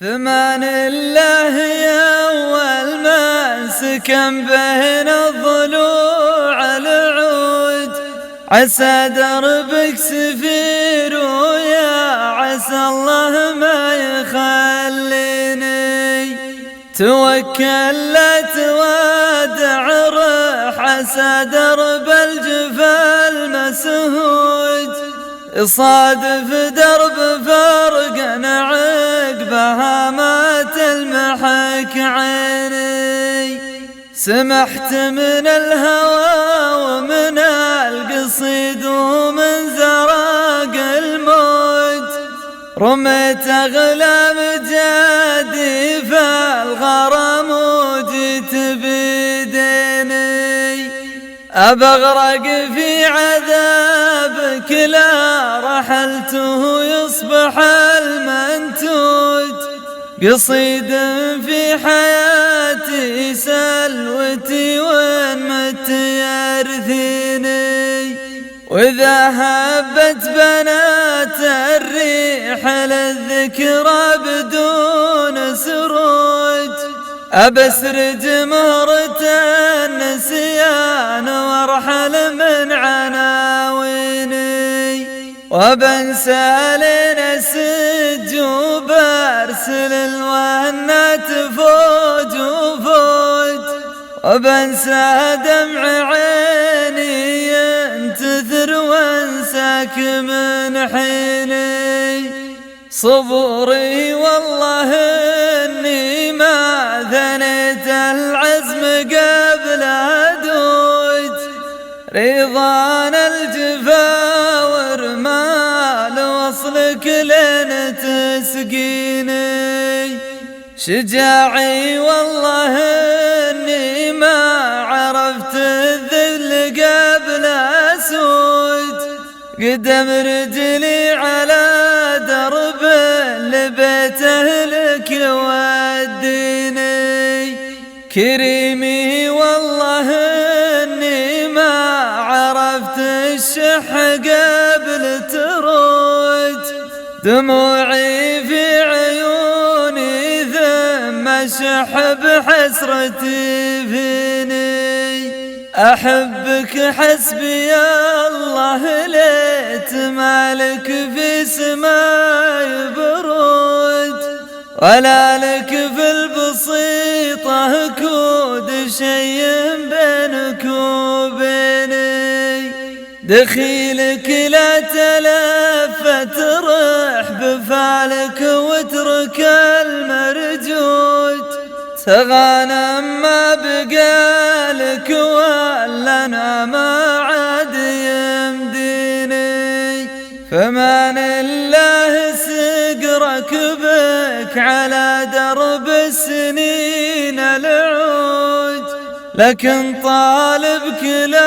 فمان الله يا أول ما سكن بين الضلوع العود، عسى دربك سفير ويا عسى الله ما يخليني، توكل لا تودع رح عسى درب الجفا المسهود، صادف درب فرقنا عقبها ما تلمحك عيني، سمحت من الهوى ومن القصيد ومن زراق الموت، رميت أغلام جادي فالغرام وجيت بيديني، أبغرق في عذابك لا رحلته يصبح المنتوج، قصيد في حياتي سلوتي وين مت يرثيني، وإذا هبت بنات الريح للذكرى بدون سروج، أبسرج مهرة النسيان وارحل من عناويني، وبنسى لين السج وبرسل الوهنات فوج وفوج، وبنسى دمع عيني ينتثر وانساك من حيني، صبوري والله اني ما ثنيت العزم قبل هدوج، رضان الجفا ورمال وصلك لين تسقيني، شجاعي والله اني ما عرفت الذل قبل اسود، قدم رجلي على درب لبيت أهلك وديني، كريمي والله اني ما عرفت الشح قبل تروج، دموعي في عيوني ثم شح بحسرتي فيني، أحبك حسبي الله ليت مالك في سماي برود، ولا لك في البسيطة كود شي بينك وبيني، دخيلك لا تلفت رح بفعلك واترك المرجود، تغانم ما بقالك ولا انا ما عاد يمديني، فمان الله سقرك بك على درب السنين العود، لكن طالبك لا